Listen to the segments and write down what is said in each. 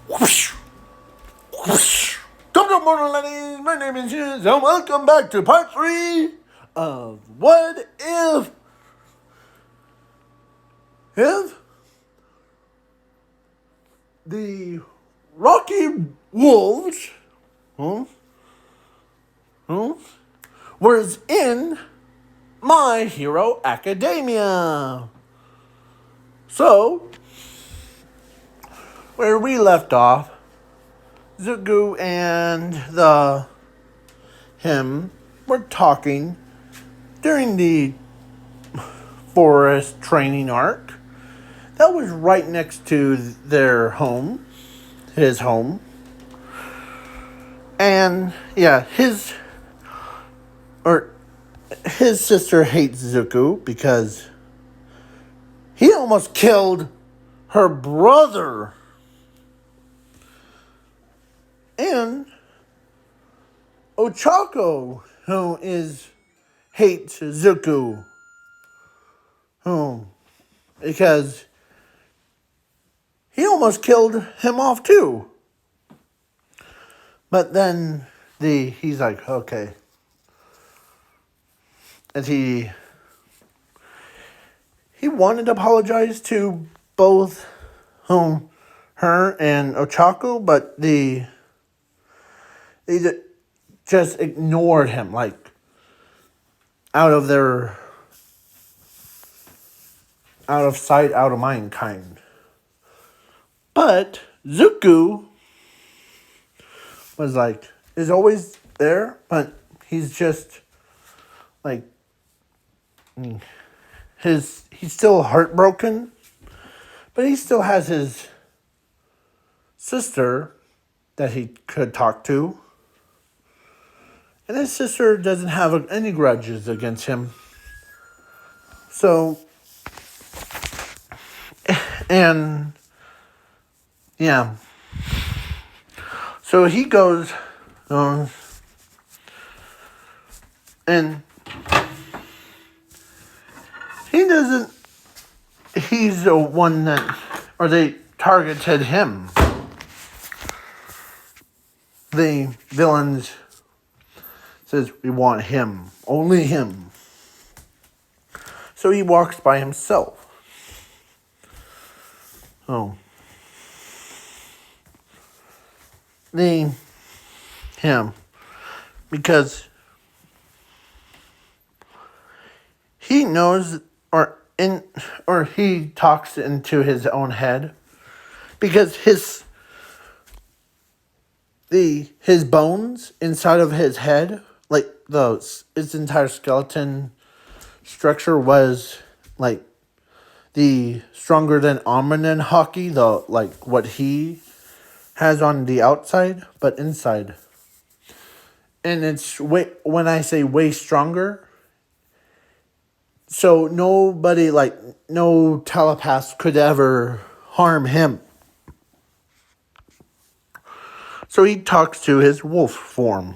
Whoosh, whoosh. Good morning, ladies. My name is Shiz, and welcome back to part 3 of What If the Rocky Wolves hmm, was in My Hero Academia. So, where we left off, Zuko and him were talking during the forest training arc. That was right next to their home, his home. And yeah, his sister hates Zuko because he almost killed her brother. And Ochako, who hates Zuko, because he almost killed him off too. But then he's like, okay. And he wanted to apologize to both her and Ochako, but they just ignored him, like out of sight, out of mind kind. But Zuko was like, is always there, but he's just like, he's still heartbroken, but he still has his sister that he could talk to. And his sister doesn't have any grudges against him. So, and yeah. So he goes, and he's the one or they targeted him. The villains says, we want him, only him. So he walks by himself. Him, because he knows, or he talks into his own head, because his bones inside of his head, like his entire skeleton structure was like the stronger than Omnin hockey, like what he has on the outside, but inside. And it's when I say way stronger, so nobody, like no telepath could ever harm him. So he talks to his wolf form.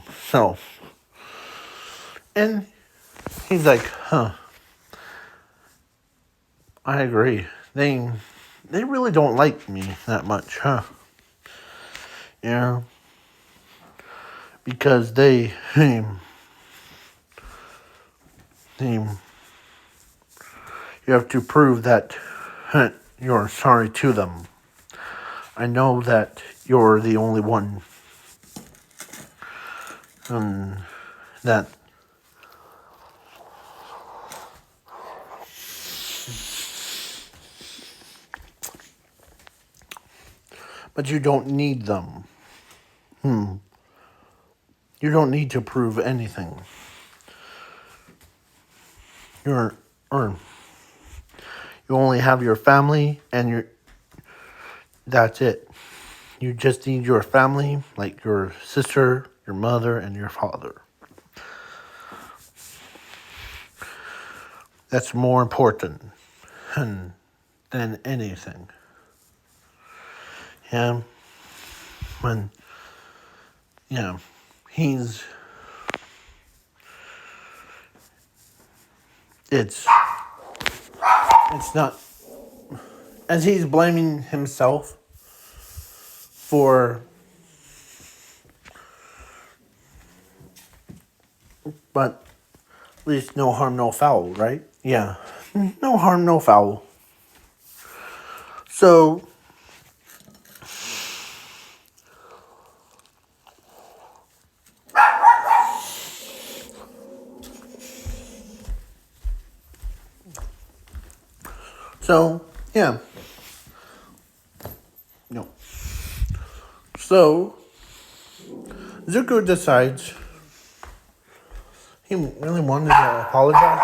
And he's like, I agree. They really don't like me that much, huh? Yeah. Because you have to prove that you're sorry to them. I know that you're the only one that but you don't need them. You don't need to prove anything. You only have your family and that's it. You just need your family, like your sister, your mother, and your father. That's more important than anything. Yeah. It's not, as he's blaming himself, for, but at least no harm, no foul, right? Yeah, no harm, no foul. So, yeah. No. So, Zuko decides he really wanted to apologize.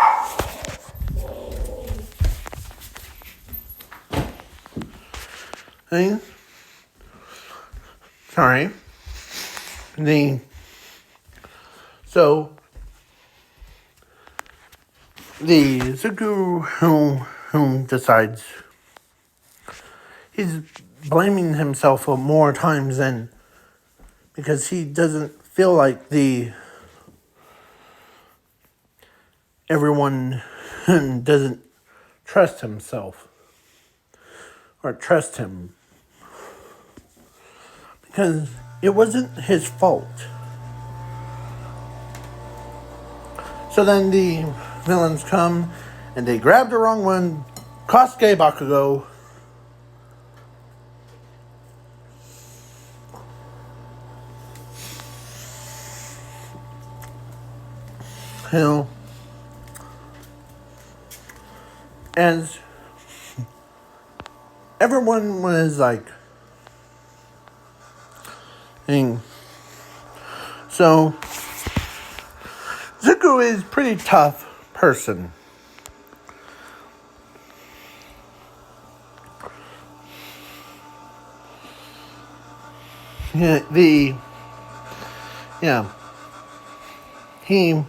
Hey, sorry. The Zuko who decides he's blaming himself for more times than, because he doesn't feel like everyone doesn't trust himself or trust him, because it wasn't his fault. So then the villains come and they grab the wrong one, Kosuke Bakugo. You know, as everyone was like, so Zuko is a pretty tough person. Yeah, he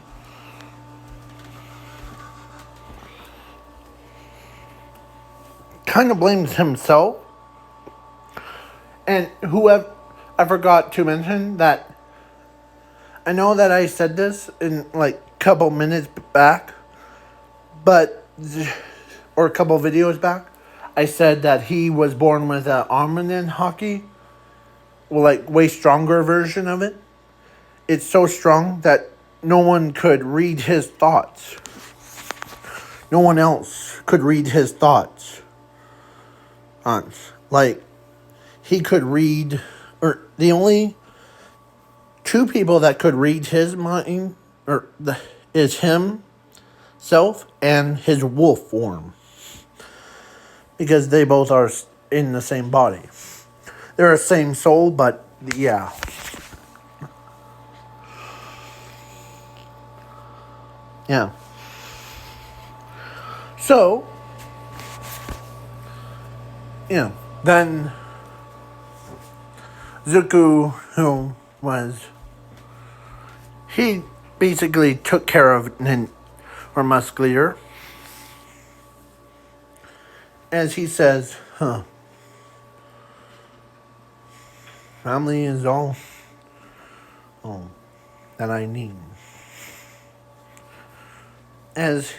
kind of blames himself. And whoever, I forgot to mention that, I know that I said this in like a couple minutes back, or a couple videos back, I said that he was born with an Armanen Haki, well, like way stronger version of it. It's so strong that no one could read his thoughts. No one else could read his thoughts. Like, he could read, or the only two people that could read his mind is himself and his wolf form, because they both are in the same body. They're the same soul, but yeah. Yeah. So, yeah, then Zuko, he basically took care of Musclier. As he says, family is all that I need. As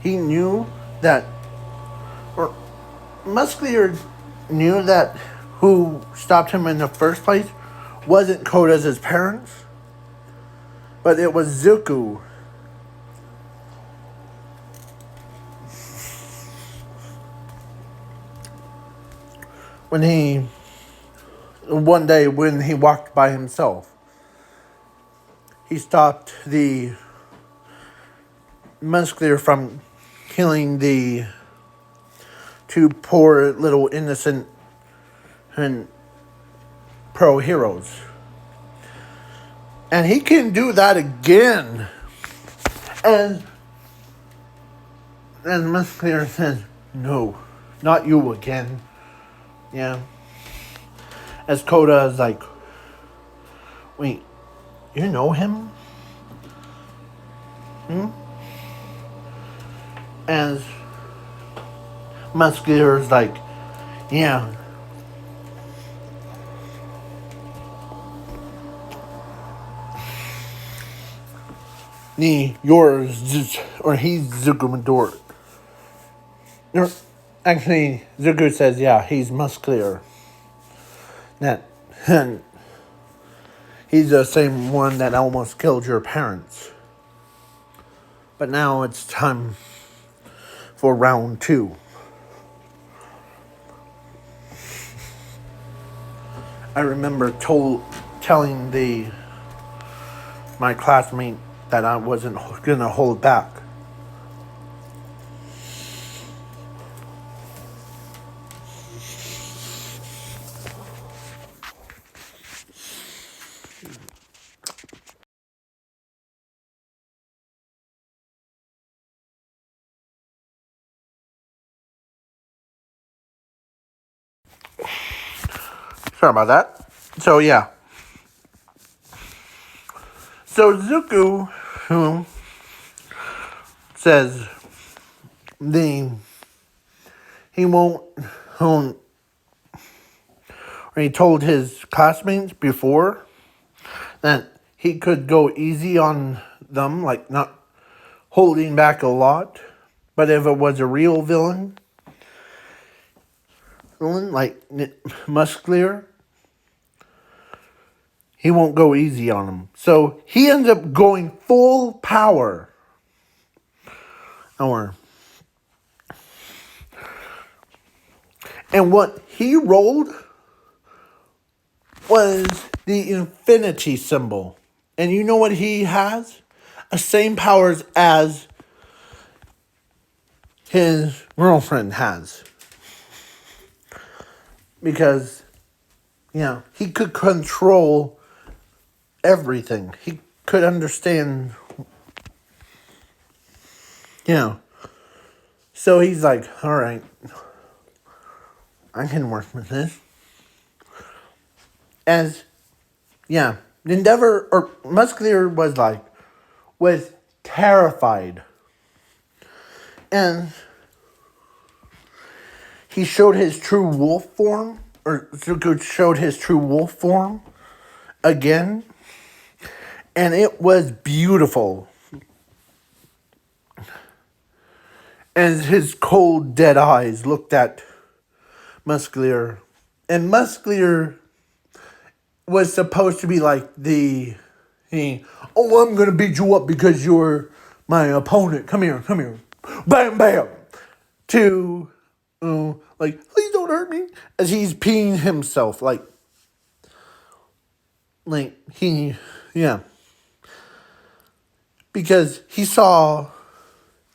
he knew that, or Musclier knew that who stopped him in the first place wasn't Koda's parents, but it was Zuko. One day when he walked by himself, he stopped the Musclier from killing the two poor little innocent and pro heroes. And he can do that again. And Musclier says, no, not you again. Yeah. As Koda is like, wait, you know him? As Musclier is like, yeah. Yours, or he's Zuko Midori. Actually, Zuko says, yeah, he's muscular. That, and he's the same one that almost killed your parents. But now it's time for round 2. I remember telling my classmate that I wasn't gonna hold back. Sorry about that. So yeah. So Zuko, who says he won't, or he told his classmates before that he could go easy on them, like not holding back a lot. But if it was a real villain like muscular, he won't go easy on him. So he ends up going full power. And what he rolled was the infinity symbol. And you know what he has? The same powers as his girlfriend has. Because, he could control everything. He could understand, So he's like, all right, I can work with this. Endeavor, or Muscular was terrified. And he showed his true wolf form, or Zuko showed his true wolf form again. And it was beautiful. And his cold, dead eyes looked at Muscular. And Muscular was supposed to be like I'm going to beat you up because you're my opponent. Come here. Bam, bam. To, please don't hurt me. As he's peeing himself. Because he saw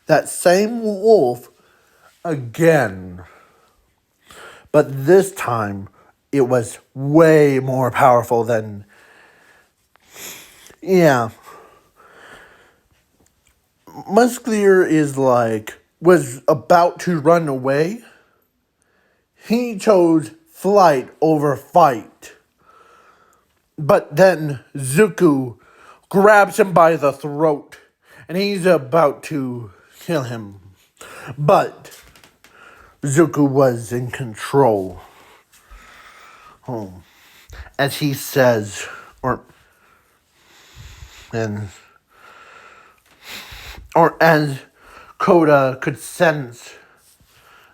that same wolf again. But this time, it was way more powerful than... Muscular was about to run away. He chose flight over fight. But then Zuko grabs him by the throat. And he's about to kill him. But Zuko was in control. As he says, or as Koda could sense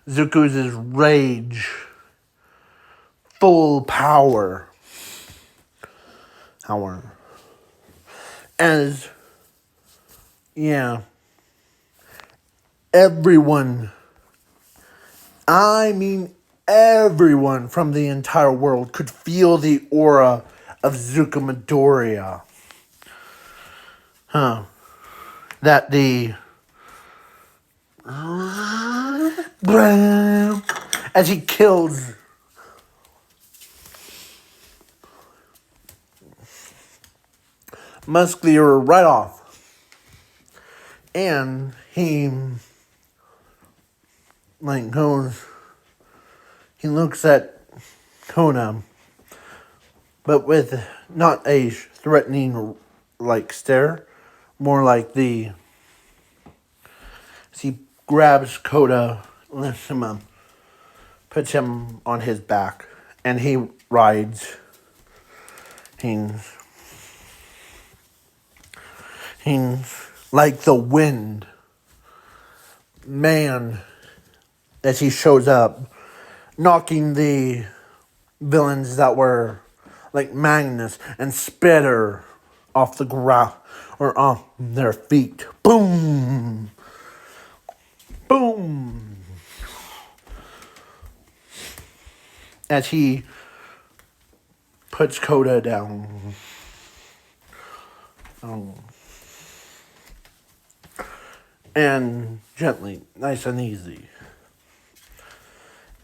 Zuko's rage, full power. Everyone, everyone from the entire world could feel the aura of Zuko Midoriya. That as he kills Muscular right off. And he looks at Kona, but with not a threatening stare, more like he grabs Koda, lifts him up, puts him on his back, and he rides. He's like the wind. Man, as he shows up, knocking the villains that were like Magnus and Spitter off the ground or off their feet. Boom! Boom! As he puts Koda down. And gently, nice and easy.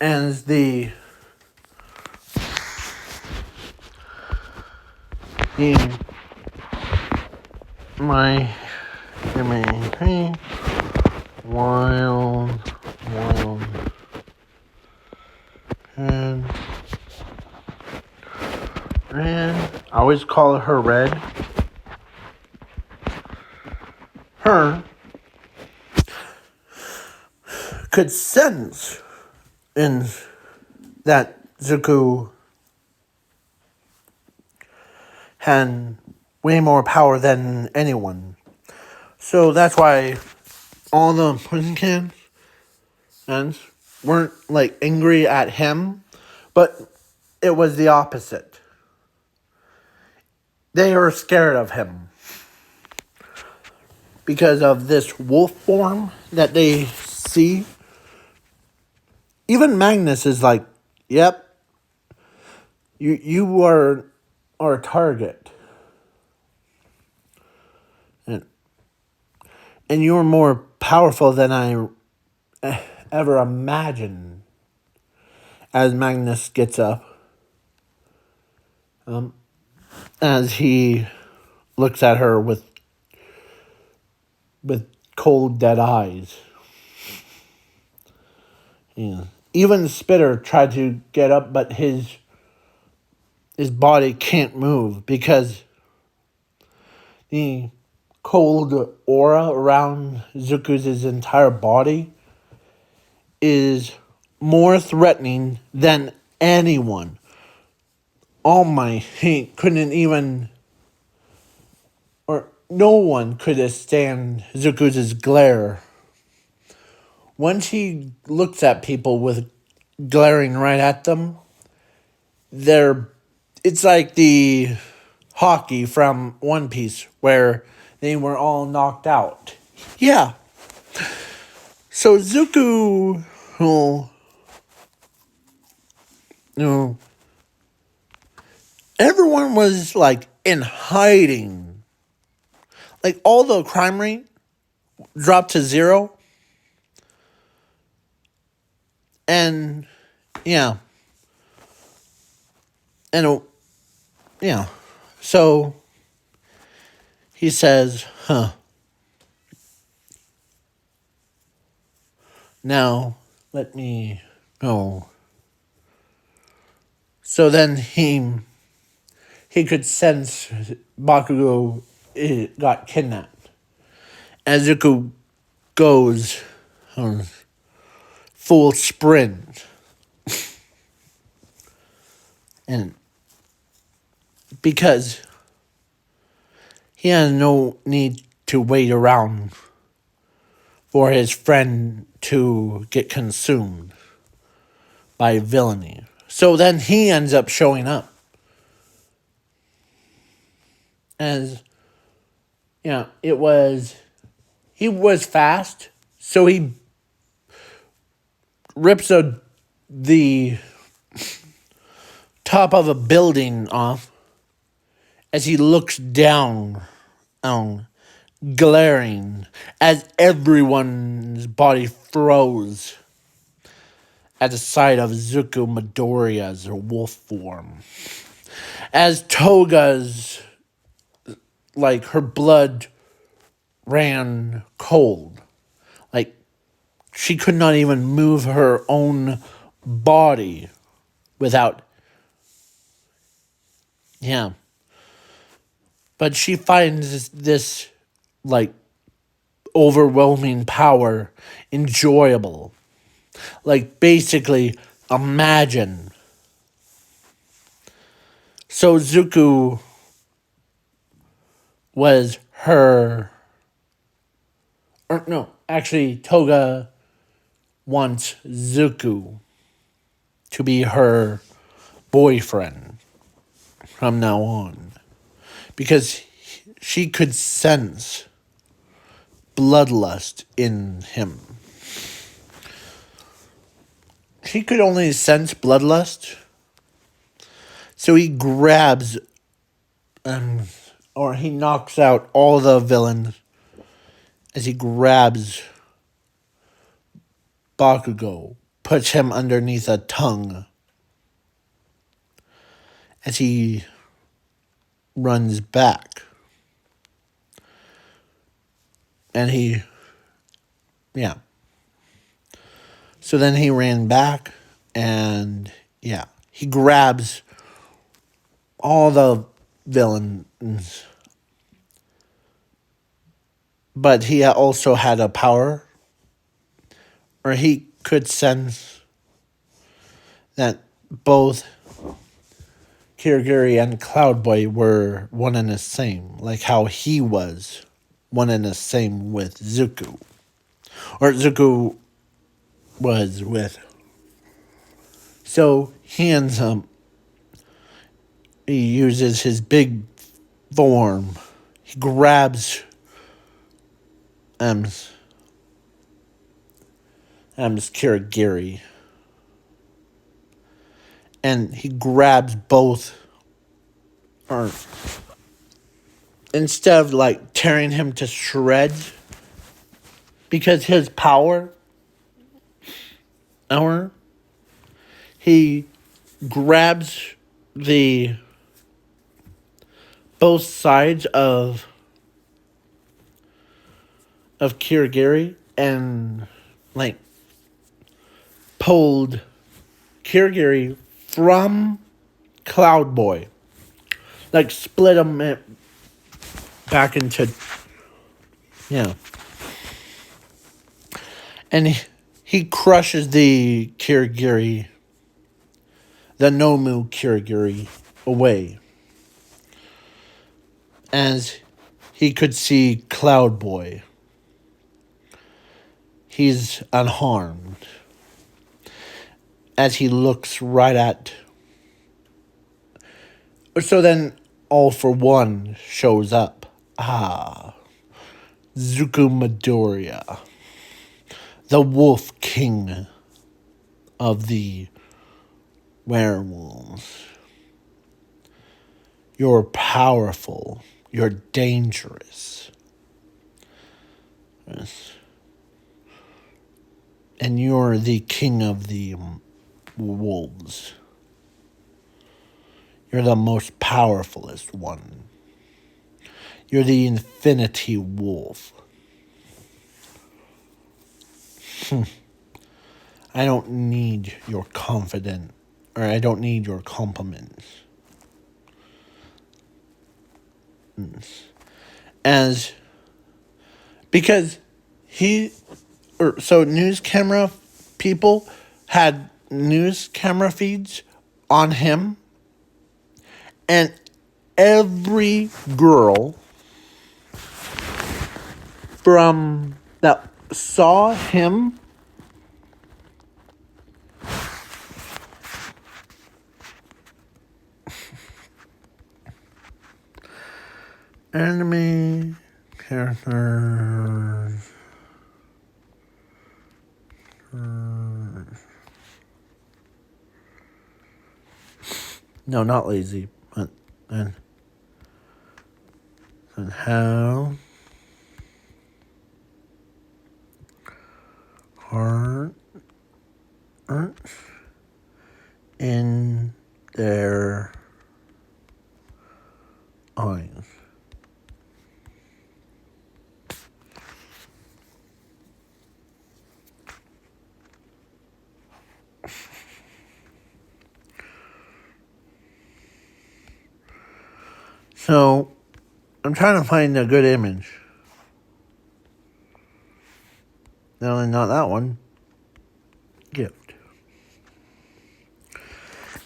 And my wild, and I always call her Red. Her could sense in that Zuko had way more power than anyone. So that's why all the prison cans weren't like angry at him, but it was the opposite. They were scared of him because of this wolf form that they see. Even Magnus is like, yep, you are our target. And you're more powerful than I ever imagined. As Magnus gets up, as he looks at her with cold, dead eyes. Yeah. Even Spitter tried to get up, but his body can't move because the cold aura around Zuko's entire body is more threatening than anyone. All Might couldn't even, or no one could stand Zuko's glare. Once he looks at people with glaring right at them, it's like the hockey from One Piece where they were all knocked out. Yeah. So Zuko, everyone was like in hiding. Like all the crime rate dropped to 0. And yeah. And yeah. So he says, now let me go. So then he could sense Bakugo got kidnapped. As Zuko goes full sprint. And because he has no need to wait around for his friend to get consumed by villainy. So then he ends up showing up. As, he was fast, so he rips the top of a building off as he looks down, glaring, as everyone's body froze at the sight of Zuko Midoriya's wolf form. As Toga's, like, her blood ran cold. Like, she could not even move her own body without, But she finds this, like, overwhelming power enjoyable. Like, basically, imagine. So Zuko was her, or no, actually Toga wants Zuko to be her boyfriend from now on because she could sense bloodlust in him. She could only sense bloodlust, so he grabs or he knocks out all the villains as he grabs Bakugo, puts him underneath a tongue as he runs back. And So then he ran back and, he grabs all the villains. But he also had a power, or he could sense that both Kirigiri and Cloudboy were one and the same, like how he was one and the same with Zuko. Or Zuko was with. So he ends up, he uses his big form. He grabs Kirigiri. And he grabs both, or instead of like tearing him to shreds, because his power, he grabs the both sides of Kirigiri and like pulled Kirigiri from Cloudboy, like split him back into, and he crushes the Kirigiri, the Nomu Kirigiri, away, as he could see Cloudboy. He's unharmed as he looks right at. So then All For One shows up. Zuko Midoriya, the Wolf King of the werewolves. You're powerful. You're dangerous. Yes. And you're the king of the wolves. You're the most powerfulest one. You're the Infinity Wolf. I don't need your confidence, or I don't need your compliments. Because news camera people had news camera feeds on him, and every girl from that saw him enemy characters. No, not lazy, but and how hard in their eyes. So, I'm trying to find a good image. No, not that one. Gift.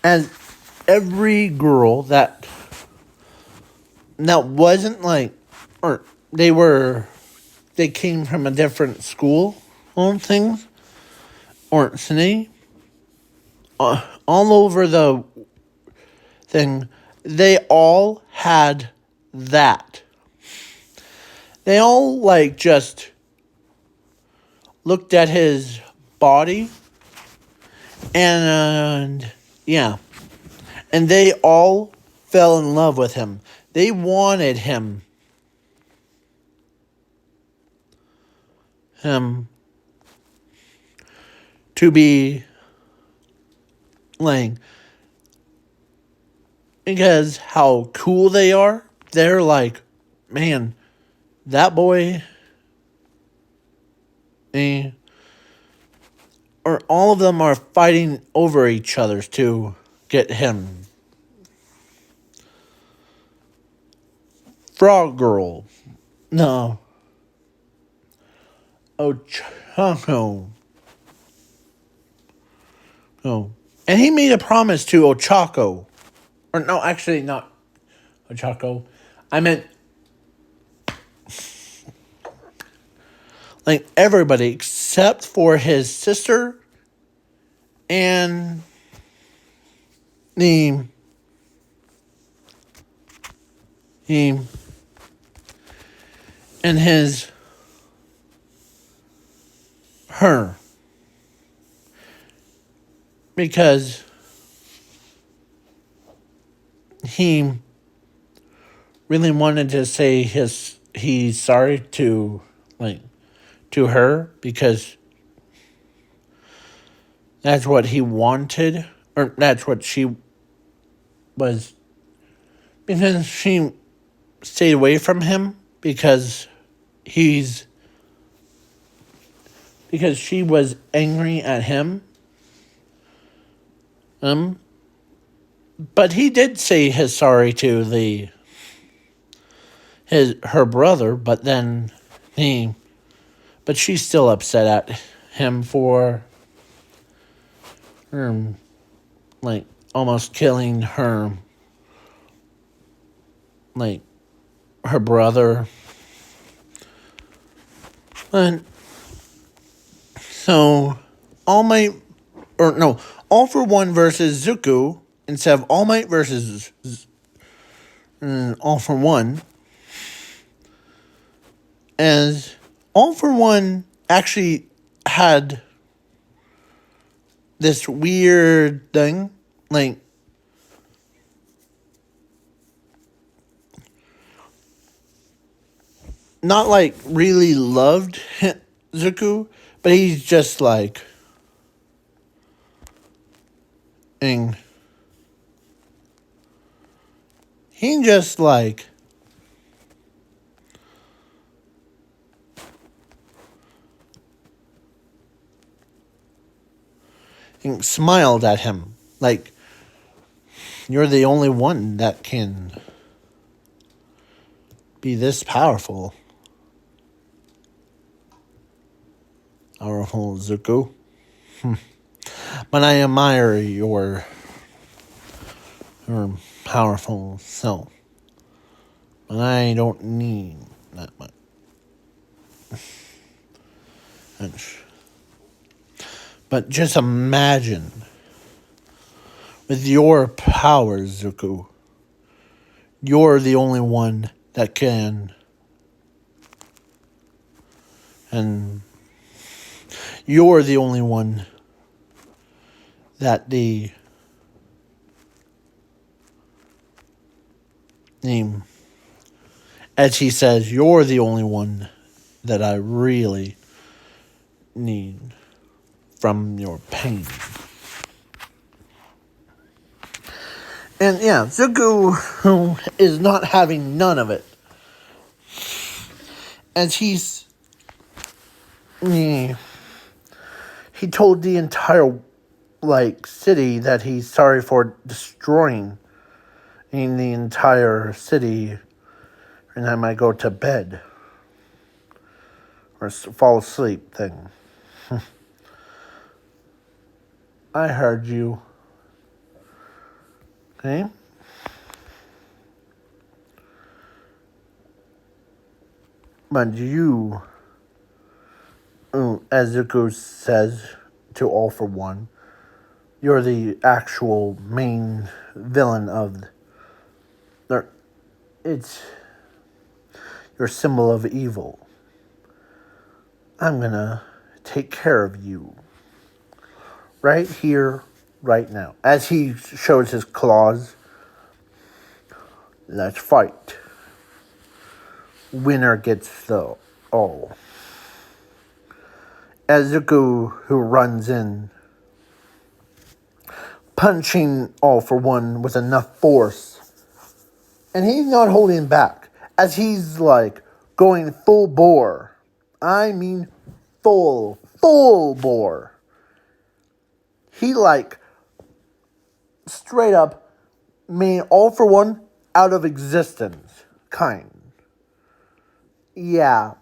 And every girl that wasn't like, or they came from a different school on things, or Sine, all over the thing, they all had that. They all like just looked at his body and yeah, and they all fell in love with him. They wanted him to be like, because how cool they are. They're like, man, that boy, eh, or all of them are fighting over each other to get him. Frog Girl. No. Ochako. No. And he made a promise to Ochako. Or no, actually not Ochako. I meant like everybody except for his sister and the he and his her, because he really wanted to say he's sorry to like to her, because that's what he wanted, or that's what she was, because she stayed away from him he's because she was angry at him. But he did say his sorry to her brother, but then but she's still upset at him for like almost killing her, like her brother. And so All Might, or no, All for One versus Zuko instead of All Might versus All for One, as All for One actually had this weird thing, like not like really loved Zuko, but he's just like, and he just like and smiled at him like, you're the only one that can be this powerful. Powerful Zuko. But I admire your powerful self. But I don't need that much. But just imagine, with your powers, Zuko, you're the only one that can. And you're the only one that the name, as he says, you're the only one that I really need from your pain. And yeah, Zuko is not having none of it. As he told the entire city that he's sorry for destroying in the entire city, and I might go to bed or fall asleep thing. I heard you. Okay? But you, as Zuko says to All for One. You're the actual main villain of. It's your symbol of evil. I'm gonna take care of you. Right here, right now. As he shows his claws, let's fight. Winner gets the all. As Zuko, who runs in, punching All for One with enough force. And he's not holding back. As he's like going full bore. I mean full bore. He like straight up made All for One out of existence. Kind. Yeah.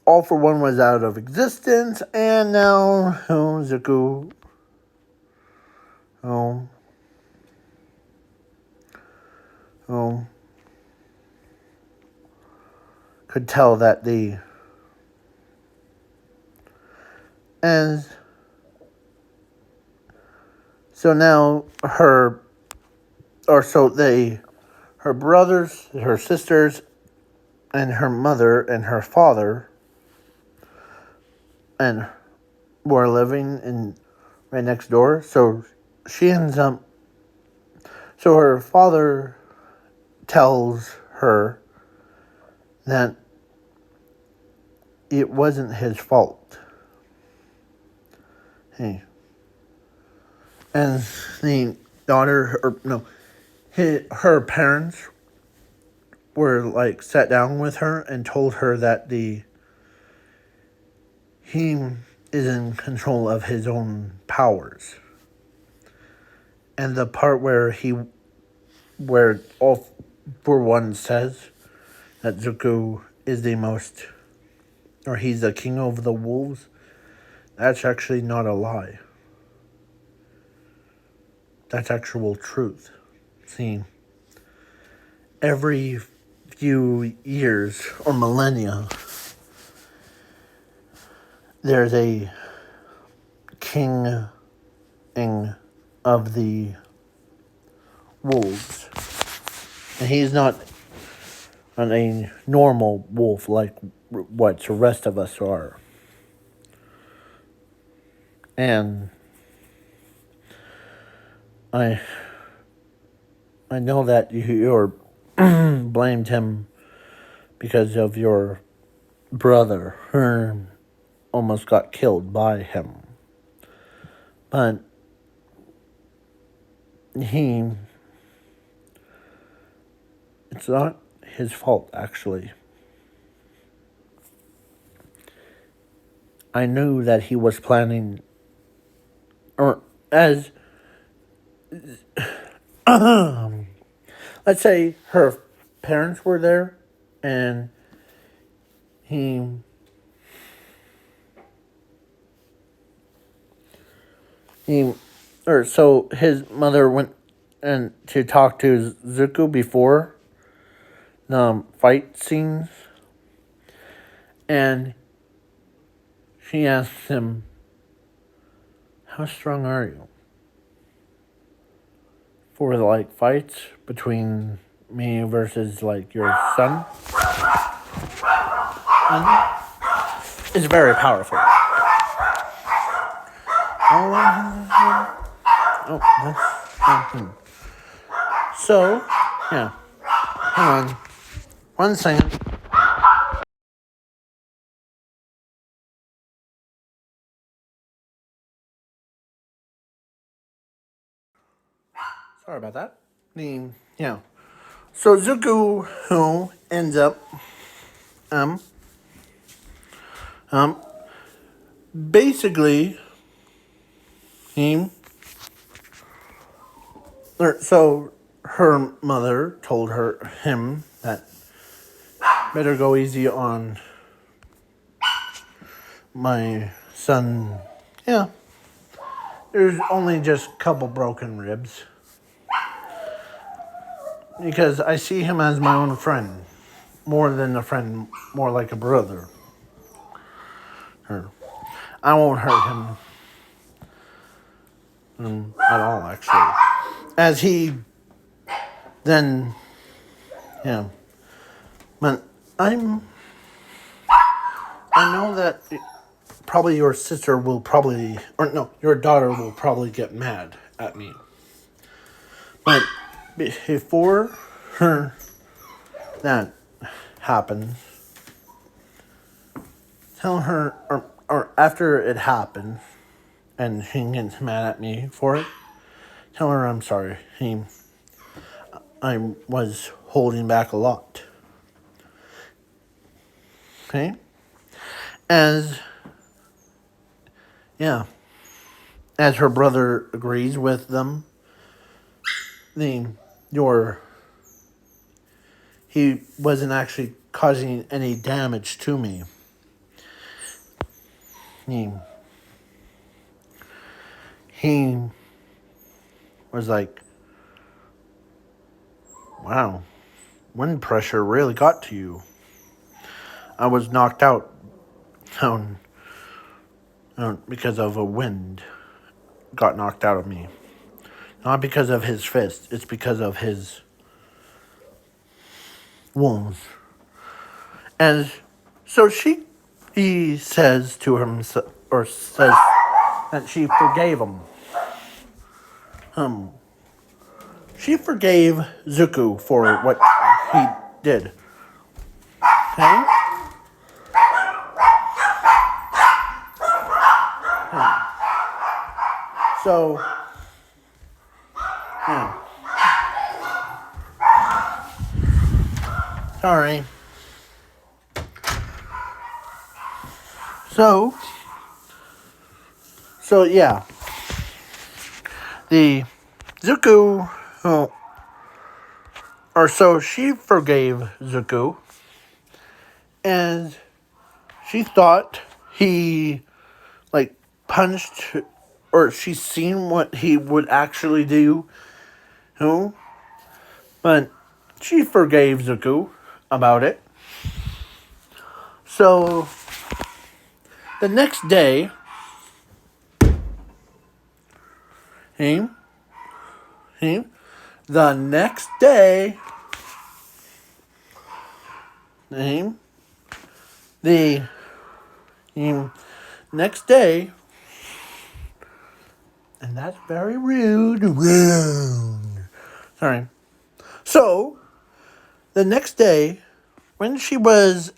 All for One was out of existence, and now Zuko could tell that and so now her brothers, her sisters, and her mother and her father and were living in right next door. So she ends up. So her father tells her that it wasn't his fault. Hey. And the daughter, her parents were like sat down with her and told her that he is in control of his own powers. And the part where All for One says that Zuko is he's the king of the wolves, that's actually not a lie. That's actual truth. See, every few years or millennia, there's a king of the wolves. And he's not a normal wolf like what the rest of us are. And I know that you're blamed him because of your brother who almost got killed by him. But it's not his fault, actually. I knew that he was planning, or as, let's say her parents were there, and so his mother went and to talk to Zuko before the fight scenes, and she asked him, "How strong are you for like fights between me versus like your son?" And it's very powerful. Oh, that's. So, yeah. Hang on. 1 second. Sorry about that. So Zuko, who ends up, basically, so her mother told him that better go easy on my son. Yeah, there's only just a couple broken ribs. Because I see him as my own friend. More than a friend, more like a brother. I won't hurt him at all, actually. As he then, yeah. But I know that probably your sister will probably, or no, your daughter will probably get mad at me. But before her that happens, tell her, or after it happens, and she gets mad at me for it, tell her I'm sorry. I was holding back a lot. Okay? As her brother agrees with them, he wasn't actually causing any damage to me. He was like, wow, wind pressure really got to you. I was knocked out because of a wind. Got knocked out of me. Not because of his fist. It's because of his wounds. And so he says to himself, or says that she forgave him. She forgave Zuko for what he did. Okay? So, yeah. Sorry. So yeah. The Zuko, so she forgave Zuko, and she thought he, punched, or she's seen what he would actually do, but she forgave Zuko about it. So, the next day, the next day, and that's very rude. Sorry. So, the next day, when she was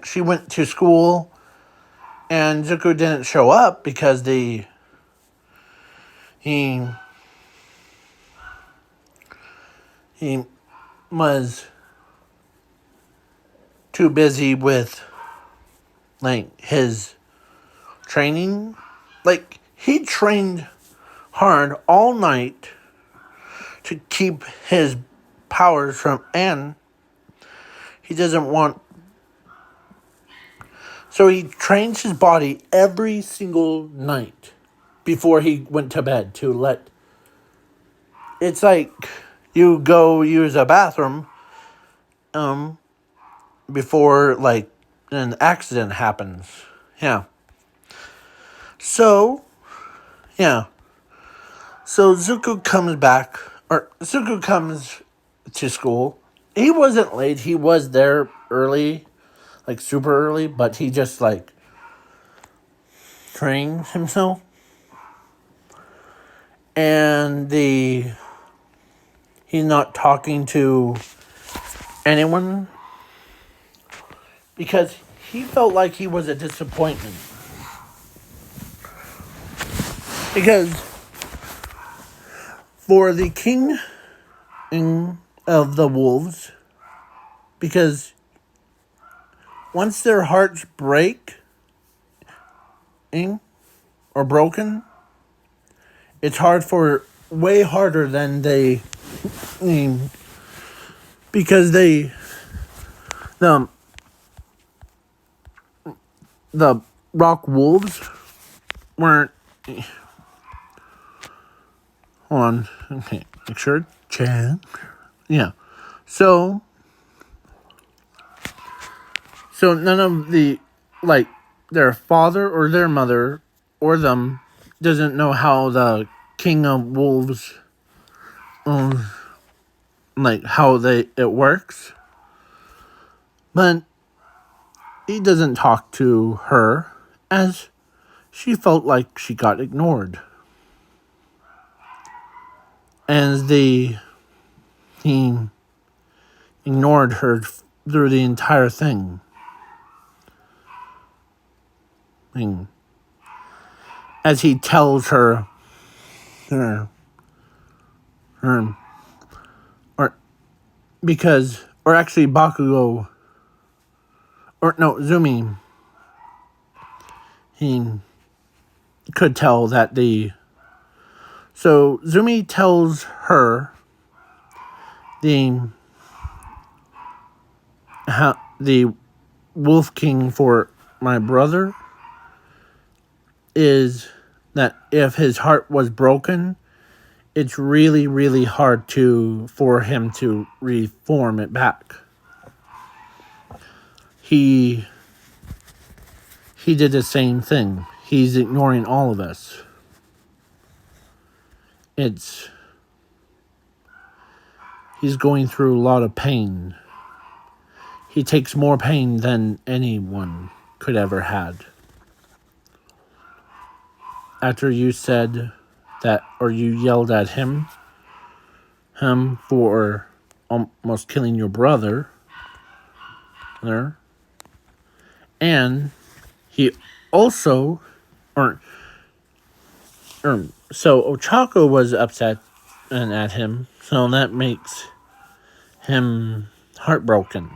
she went to school, and Zuko didn't show up because he was too busy with, his training. He trained hard all night to keep his powers from, and he doesn't want, so he trains his body every single night before he went to bed it's like you go use a bathroom before an accident happens. Yeah. So Zuko comes to school. He wasn't late. He was there early, super early, but he just trained himself. And he's not talking to anyone because he felt like he was a disappointment. Because for the king of the wolves, because once their hearts break or broken, it's way harder than because the rock wolves weren't. Hold on. Okay. Make sure. Check. Yeah. So none of the their father or their mother or them doesn't know how the King of Wolves, like how it works, but he doesn't talk to her as she felt like she got ignored. As he ignored her through the entire thing. As he tells her, or because, or actually Bakugo, or no, Zumi, he could tell that so Zumi tells her the Wolf King for my brother is that if his heart was broken, it's really, really hard for him to reform it back. He did the same thing. He's ignoring all of us. He's going through a lot of pain. He takes more pain than anyone could ever had. After you said that, or you yelled at him for almost killing your brother there, and he also, so Ochako was upset and at him, so that makes him heartbroken.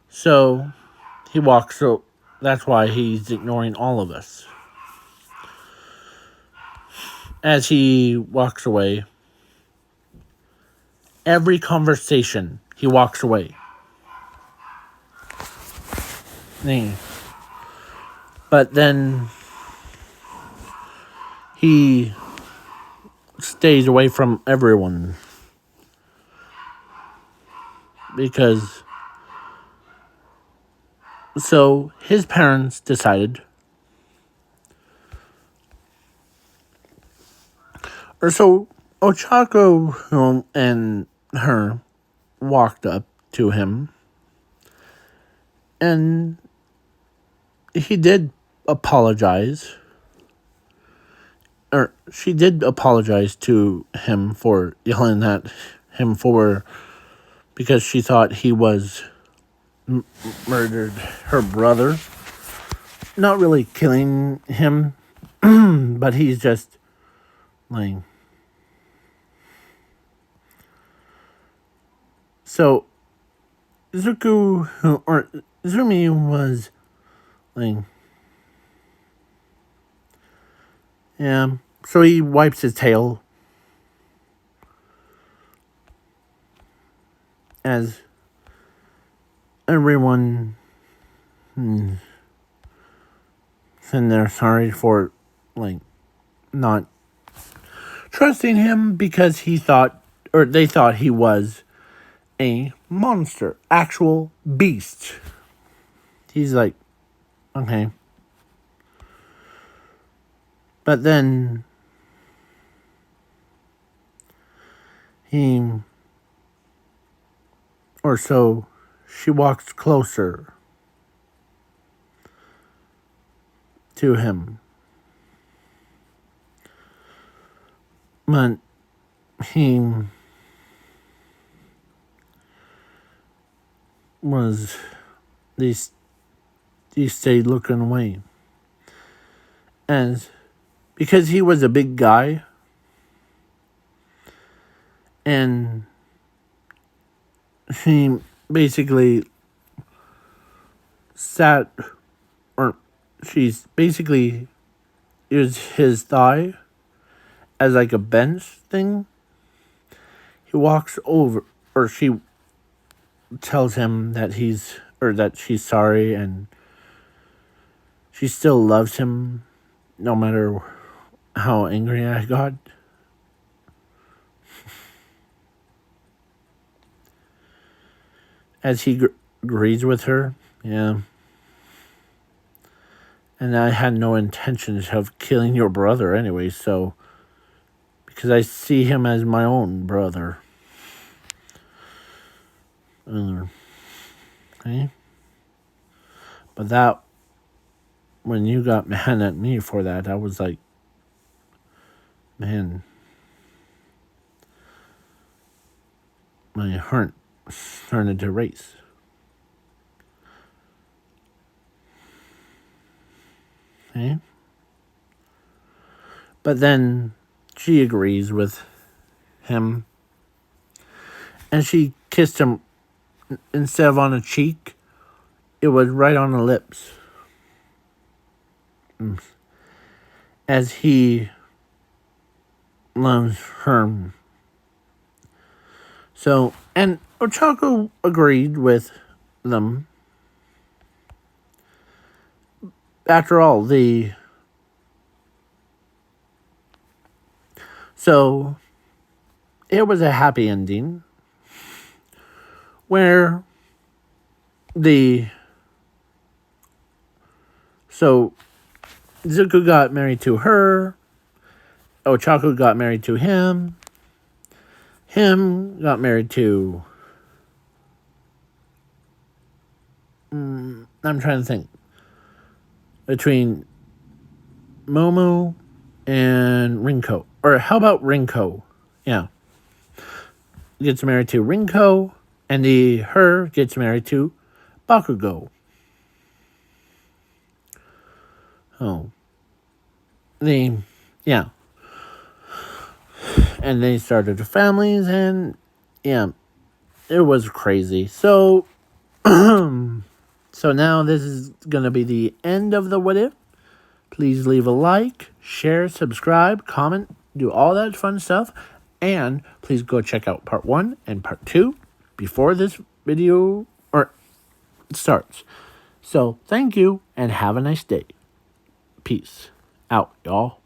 So he walks, so that's why he's ignoring all of us. As he walks away, every conversation, he walks away. But then he stays away from everyone. Because, so his parents decided, or so Ochako and her walked up to him, and he did apologize, or she did apologize to him for yelling at him because she thought he was murdered her brother. Not really killing him, but he's just like... So, Zumi was like... Yeah, so he wipes his tail. As everyone sitting there sorry for, like, not trusting him because they thought he was a monster, actual beast. He's like, okay. But then she walks closer to him. But he stayed looking away. And because he was a big guy, and she basically used his thigh as like a bench thing. He walks over, or she tells him that she's sorry and she still loves him no matter how angry I got. As he agrees with her, yeah. And I had no intentions of killing your brother anyway, so. Because I see him as my own brother. Okay? But that. When you got mad at me for that, I was like, man. My heart started to race. Okay? But then she agrees with him. And she kissed him instead of on the cheek. It was right on the lips. As he loves her. So, and Ochako agreed with them. After all, so it was a happy ending where so Zuko got married to her, Ochako got married to him got married to I'm trying to think between Momo and Rinko. Or how about Rinko? Yeah. Gets married to Rinko, and her gets married to Bakugo. Oh. Yeah. And they started families, and yeah, it was crazy. So, so now this is going to be the end of the What If. Please leave a like, share, subscribe, comment, do all that fun stuff. And please go check out part 1 and part 2 before this video starts. So thank you and have a nice day. Peace out, y'all.